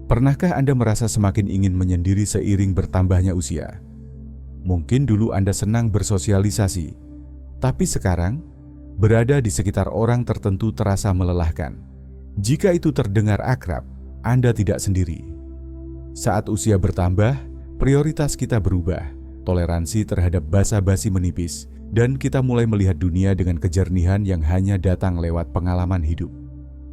Pernahkah Anda merasa semakin ingin menyendiri seiring bertambahnya usia? Mungkin dulu Anda senang bersosialisasi, tapi sekarang berada di sekitar orang tertentu terasa melelahkan. Jika itu terdengar akrab, Anda tidak sendiri. Saat usia bertambah, prioritas kita berubah, toleransi terhadap basa-basi menipis, dan kita mulai melihat dunia dengan kejernihan yang hanya datang lewat pengalaman hidup.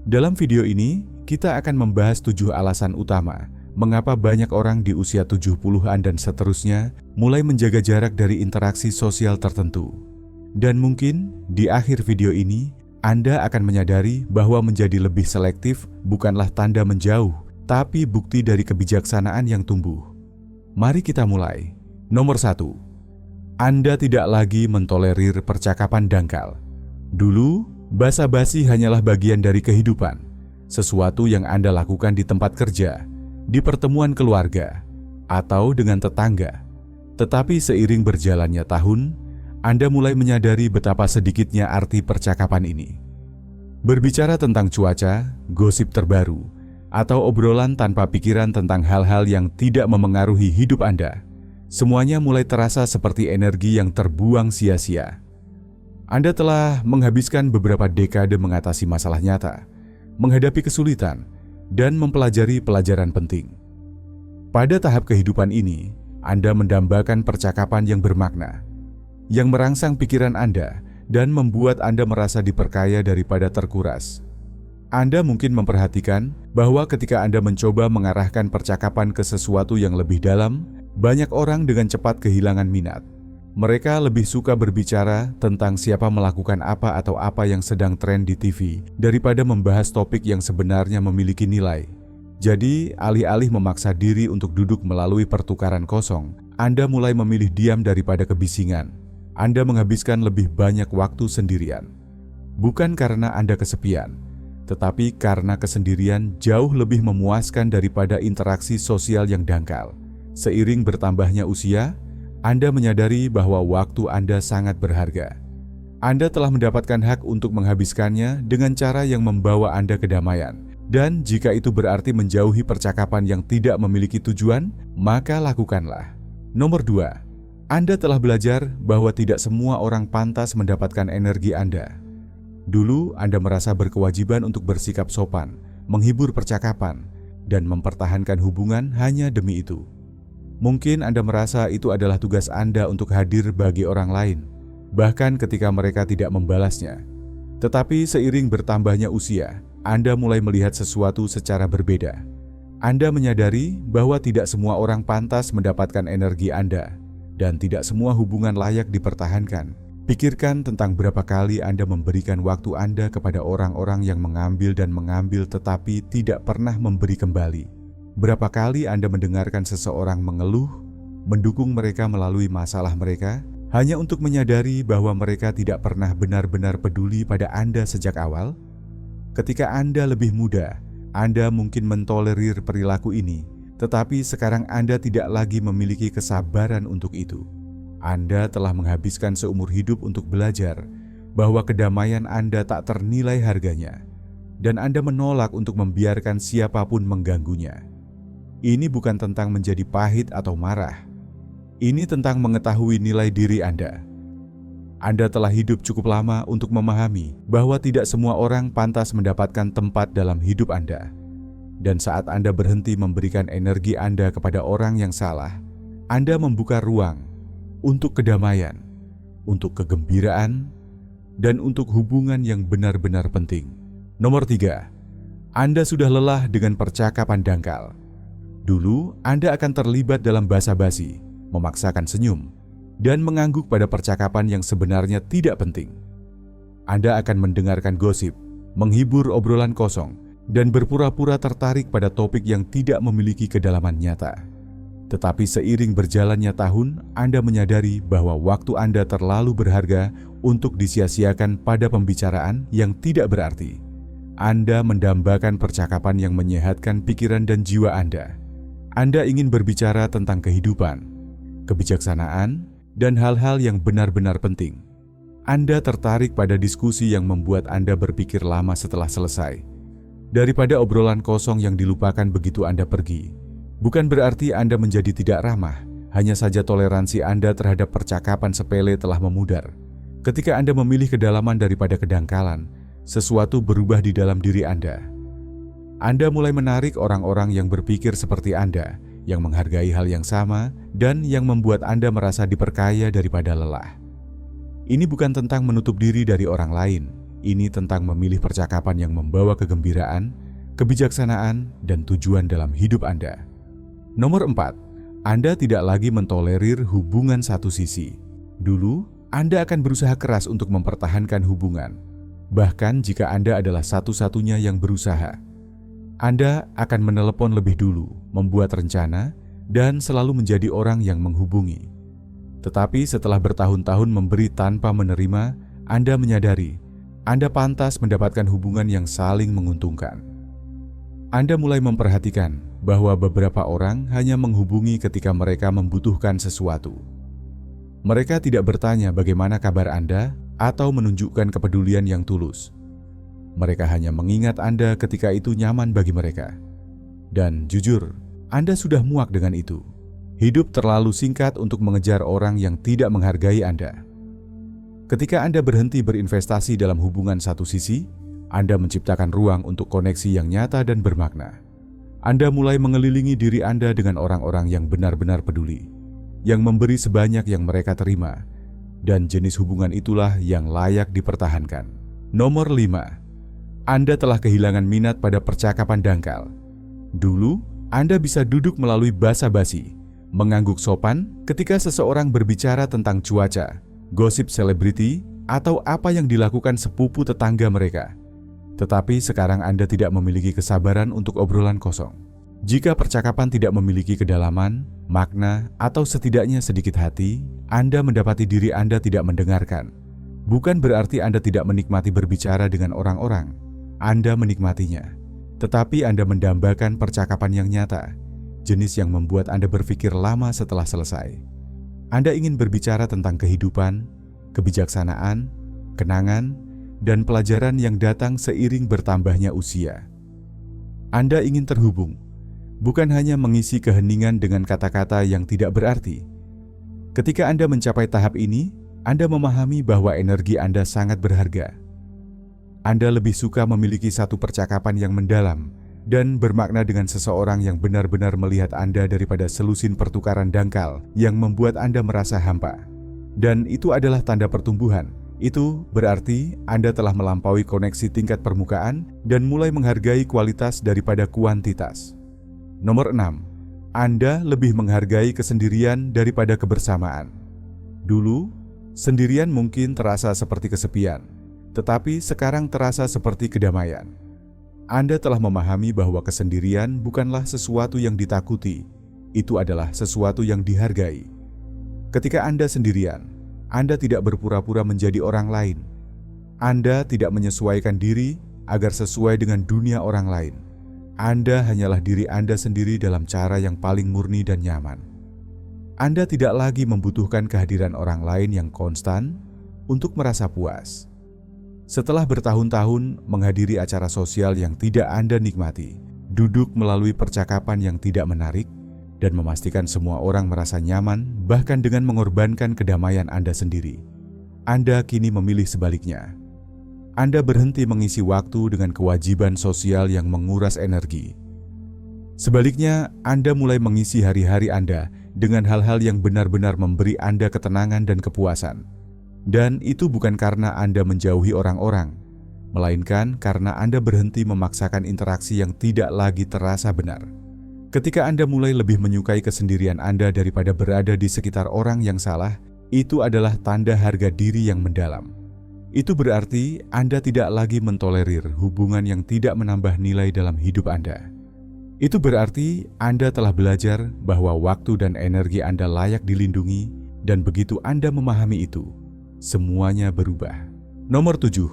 Dalam video ini, kita akan membahas 7 alasan utama mengapa banyak orang di usia 70-an dan seterusnya mulai menjaga jarak dari interaksi sosial tertentu. Dan mungkin di akhir video ini, Anda akan menyadari bahwa menjadi lebih selektif bukanlah tanda menjauh, tapi bukti dari kebijaksanaan yang tumbuh. Mari kita mulai. Nomor 1. Anda tidak lagi mentolerir percakapan dangkal. Dulu, basa-basi hanyalah bagian dari kehidupan, sesuatu yang Anda lakukan di tempat kerja, di pertemuan keluarga, atau dengan tetangga. Tetapi seiring berjalannya tahun, Anda mulai menyadari betapa sedikitnya arti percakapan ini. Berbicara tentang cuaca, gosip terbaru, atau obrolan tanpa pikiran tentang hal-hal yang tidak memengaruhi hidup Anda, semuanya mulai terasa seperti energi yang terbuang sia-sia. Anda telah menghabiskan beberapa dekade mengatasi masalah nyata, menghadapi kesulitan, dan mempelajari pelajaran penting. Pada tahap kehidupan ini, Anda mendambakan percakapan yang bermakna, yang merangsang pikiran Anda dan membuat Anda merasa diperkaya daripada terkuras. Anda mungkin memperhatikan bahwa ketika Anda mencoba mengarahkan percakapan ke sesuatu yang lebih dalam, banyak orang dengan cepat kehilangan minat. Mereka lebih suka berbicara tentang siapa melakukan apa atau apa yang sedang tren di TV daripada membahas topik yang sebenarnya memiliki nilai. Jadi, alih-alih memaksa diri untuk duduk melalui pertukaran kosong, Anda mulai memilih diam daripada kebisingan. Anda menghabiskan lebih banyak waktu sendirian. Bukan karena Anda kesepian, tetapi karena kesendirian jauh lebih memuaskan daripada interaksi sosial yang dangkal. Seiring bertambahnya usia, Anda menyadari bahwa waktu Anda sangat berharga. Anda telah mendapatkan hak untuk menghabiskannya dengan cara yang membawa Anda kedamaian. Dan jika itu berarti menjauhi percakapan yang tidak memiliki tujuan, maka lakukanlah. Nomor 2. Anda telah belajar bahwa tidak semua orang pantas mendapatkan energi Anda. Dulu Anda merasa berkewajiban untuk bersikap sopan, menghibur percakapan, dan mempertahankan hubungan hanya demi itu. Mungkin Anda merasa itu adalah tugas Anda untuk hadir bagi orang lain, bahkan ketika mereka tidak membalasnya. Tetapi seiring bertambahnya usia, Anda mulai melihat sesuatu secara berbeda. Anda menyadari bahwa tidak semua orang pantas mendapatkan energi Anda, dan tidak semua hubungan layak dipertahankan. Pikirkan tentang berapa kali Anda memberikan waktu Anda kepada orang-orang yang mengambil dan mengambil tetapi tidak pernah memberi kembali. Berapa kali Anda mendengarkan seseorang mengeluh, mendukung mereka melalui masalah mereka, hanya untuk menyadari bahwa mereka tidak pernah benar-benar peduli pada Anda sejak awal? Ketika Anda lebih muda, Anda mungkin mentolerir perilaku ini, tetapi sekarang Anda tidak lagi memiliki kesabaran untuk itu. Anda telah menghabiskan seumur hidup untuk belajar bahwa kedamaian Anda tak ternilai harganya, dan Anda menolak untuk membiarkan siapapun mengganggunya. Ini bukan tentang menjadi pahit atau marah. Ini tentang mengetahui nilai diri Anda. Anda telah hidup cukup lama untuk memahami bahwa tidak semua orang pantas mendapatkan tempat dalam hidup Anda. Dan saat Anda berhenti memberikan energi Anda kepada orang yang salah, Anda membuka ruang untuk kedamaian, untuk kegembiraan, dan untuk hubungan yang benar-benar penting. Nomor 3. Anda sudah lelah dengan percakapan dangkal. Dulu, Anda akan terlibat dalam basa-basi, memaksakan senyum, dan mengangguk pada percakapan yang sebenarnya tidak penting. Anda akan mendengarkan gosip, menghibur obrolan kosong, dan berpura-pura tertarik pada topik yang tidak memiliki kedalaman nyata. Tetapi seiring berjalannya tahun, Anda menyadari bahwa waktu Anda terlalu berharga untuk disia-siakan pada pembicaraan yang tidak berarti. Anda mendambakan percakapan yang menyehatkan pikiran dan jiwa Anda. Anda ingin berbicara tentang kehidupan, kebijaksanaan, dan hal-hal yang benar-benar penting. Anda tertarik pada diskusi yang membuat Anda berpikir lama setelah selesai. Daripada obrolan kosong yang dilupakan begitu Anda pergi, bukan berarti Anda menjadi tidak ramah, hanya saja toleransi Anda terhadap percakapan sepele telah memudar. Ketika Anda memilih kedalaman daripada kedangkalan, sesuatu berubah di dalam diri Anda. Anda mulai menarik orang-orang yang berpikir seperti Anda, yang menghargai hal yang sama, dan yang membuat Anda merasa diperkaya daripada lelah. Ini bukan tentang menutup diri dari orang lain. Ini tentang memilih percakapan yang membawa kegembiraan, kebijaksanaan, dan tujuan dalam hidup Anda. Nomor 4, Anda tidak lagi mentolerir hubungan satu sisi. Dulu, Anda akan berusaha keras untuk mempertahankan hubungan. Bahkan jika Anda adalah satu-satunya yang berusaha. Anda akan menelepon lebih dulu, membuat rencana, dan selalu menjadi orang yang menghubungi. Tetapi setelah bertahun-tahun memberi tanpa menerima, Anda menyadari Anda pantas mendapatkan hubungan yang saling menguntungkan. Anda mulai memperhatikan bahwa beberapa orang hanya menghubungi ketika mereka membutuhkan sesuatu. Mereka tidak bertanya bagaimana kabar Anda atau menunjukkan kepedulian yang tulus. Mereka hanya mengingat Anda ketika itu nyaman bagi mereka. Dan jujur, Anda sudah muak dengan itu. Hidup terlalu singkat untuk mengejar orang yang tidak menghargai Anda. Ketika Anda berhenti berinvestasi dalam hubungan satu sisi, Anda menciptakan ruang untuk koneksi yang nyata dan bermakna. Anda mulai mengelilingi diri Anda dengan orang-orang yang benar-benar peduli, yang memberi sebanyak yang mereka terima, dan jenis hubungan itulah yang layak dipertahankan. Nomor 5, Anda telah kehilangan minat pada percakapan dangkal. Dulu, Anda bisa duduk melalui basa-basi, mengangguk sopan ketika seseorang berbicara tentang cuaca, gosip selebriti, atau apa yang dilakukan sepupu tetangga mereka. Tetapi sekarang Anda tidak memiliki kesabaran untuk obrolan kosong. Jika percakapan tidak memiliki kedalaman, makna, atau setidaknya sedikit hati, Anda mendapati diri Anda tidak mendengarkan. Bukan berarti Anda tidak menikmati berbicara dengan orang-orang. Anda menikmatinya. Tetapi Anda mendambakan percakapan yang nyata, jenis yang membuat Anda berpikir lama setelah selesai. Anda ingin berbicara tentang kehidupan, kebijaksanaan, kenangan, dan pelajaran yang datang seiring bertambahnya usia. Anda ingin terhubung, bukan hanya mengisi keheningan dengan kata-kata yang tidak berarti. Ketika Anda mencapai tahap ini, Anda memahami bahwa energi Anda sangat berharga. Anda lebih suka memiliki satu percakapan yang mendalam dan bermakna dengan seseorang yang benar-benar melihat Anda daripada selusin pertukaran dangkal yang membuat Anda merasa hampa. Dan itu adalah tanda pertumbuhan. Itu berarti Anda telah melampaui koneksi tingkat permukaan dan mulai menghargai kualitas daripada kuantitas. Nomor 6, Anda lebih menghargai kesendirian daripada kebersamaan. Dulu, sendirian mungkin terasa seperti kesepian, tetapi sekarang terasa seperti kedamaian. Anda telah memahami bahwa kesendirian bukanlah sesuatu yang ditakuti, itu adalah sesuatu yang dihargai. Ketika Anda sendirian, Anda tidak berpura-pura menjadi orang lain. Anda tidak menyesuaikan diri agar sesuai dengan dunia orang lain. Anda hanyalah diri Anda sendiri dalam cara yang paling murni dan nyaman. Anda tidak lagi membutuhkan kehadiran orang lain yang konstan untuk merasa puas. Setelah bertahun-tahun menghadiri acara sosial yang tidak Anda nikmati, duduk melalui percakapan yang tidak menarik, dan memastikan semua orang merasa nyaman bahkan dengan mengorbankan kedamaian Anda sendiri, Anda kini memilih sebaliknya. Anda berhenti mengisi waktu dengan kewajiban sosial yang menguras energi. Sebaliknya, Anda mulai mengisi hari-hari Anda dengan hal-hal yang benar-benar memberi Anda ketenangan dan kepuasan. Dan itu bukan karena Anda menjauhi orang-orang, melainkan karena Anda berhenti memaksakan interaksi yang tidak lagi terasa benar. Ketika Anda mulai lebih menyukai kesendirian Anda daripada berada di sekitar orang yang salah, itu adalah tanda harga diri yang mendalam. Itu berarti Anda tidak lagi mentolerir hubungan yang tidak menambah nilai dalam hidup Anda. Itu berarti Anda telah belajar bahwa waktu dan energi Anda layak dilindungi, dan begitu Anda memahami itu, semuanya berubah. Nomor 7,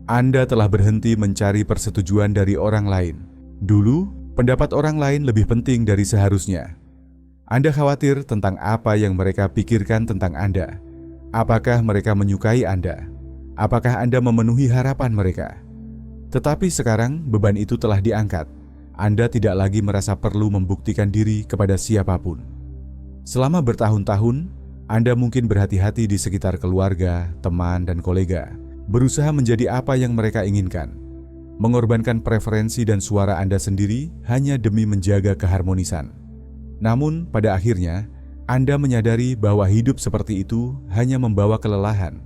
Anda telah berhenti mencari persetujuan dari orang lain. Dulu, pendapat orang lain lebih penting dari seharusnya. Anda khawatir tentang apa yang mereka pikirkan tentang Anda. Apakah mereka menyukai Anda? Apakah Anda memenuhi harapan mereka? Tetapi sekarang beban itu telah diangkat. Anda tidak lagi merasa perlu membuktikan diri kepada siapapun. Selama bertahun-tahun, Anda mungkin berhati-hati di sekitar keluarga, teman, dan kolega, berusaha menjadi apa yang mereka inginkan, mengorbankan preferensi dan suara Anda sendiri hanya demi menjaga keharmonisan. Namun, pada akhirnya, Anda menyadari bahwa hidup seperti itu hanya membawa kelelahan,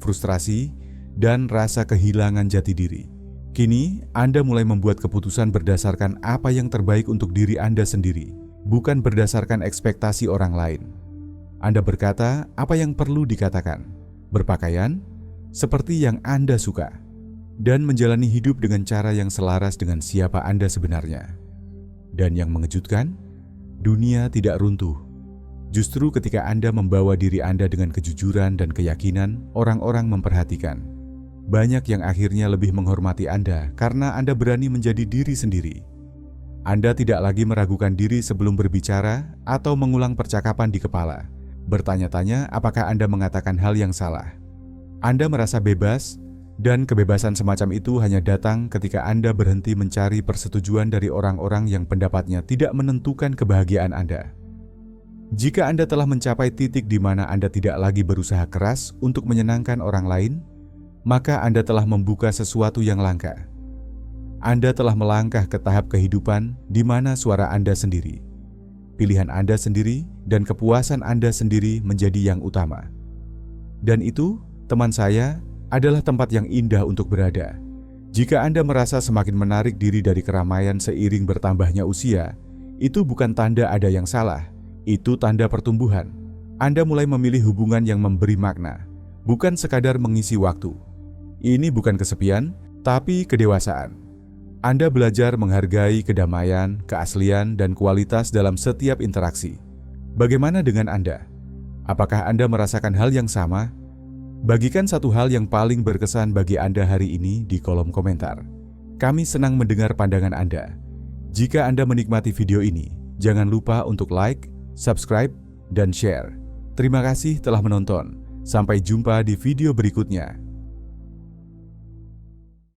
frustrasi, dan rasa kehilangan jati diri. Kini, Anda mulai membuat keputusan berdasarkan apa yang terbaik untuk diri Anda sendiri, bukan berdasarkan ekspektasi orang lain. Anda berkata apa yang perlu dikatakan, berpakaian seperti yang Anda suka, dan menjalani hidup dengan cara yang selaras dengan siapa Anda sebenarnya. Dan yang mengejutkan, dunia tidak runtuh. Justru ketika Anda membawa diri Anda dengan kejujuran dan keyakinan, orang-orang memperhatikan. Banyak yang akhirnya lebih menghormati Anda karena Anda berani menjadi diri sendiri. Anda tidak lagi meragukan diri sebelum berbicara atau mengulang percakapan di kepala, bertanya-tanya apakah Anda mengatakan hal yang salah. Anda merasa bebas, dan kebebasan semacam itu hanya datang ketika Anda berhenti mencari persetujuan dari orang-orang yang pendapatnya tidak menentukan kebahagiaan Anda. Jika Anda telah mencapai titik di mana Anda tidak lagi berusaha keras untuk menyenangkan orang lain, maka Anda telah membuka sesuatu yang langka. Anda telah melangkah ke tahap kehidupan di mana suara Anda sendiri, pilihan Anda sendiri, dan kepuasan Anda sendiri menjadi yang utama. Dan itu, teman saya, adalah tempat yang indah untuk berada. Jika Anda merasa semakin menarik diri dari keramaian seiring bertambahnya usia, itu bukan tanda ada yang salah, itu tanda pertumbuhan. Anda mulai memilih hubungan yang memberi makna, bukan sekadar mengisi waktu. Ini bukan kesepian, tapi kedewasaan. Anda belajar menghargai kedamaian, keaslian, dan kualitas dalam setiap interaksi. Bagaimana dengan Anda? Apakah Anda merasakan hal yang sama? Bagikan satu hal yang paling berkesan bagi Anda hari ini di kolom komentar. Kami senang mendengar pandangan Anda. Jika Anda menikmati video ini, jangan lupa untuk like, subscribe, dan share. Terima kasih telah menonton. Sampai jumpa di video berikutnya.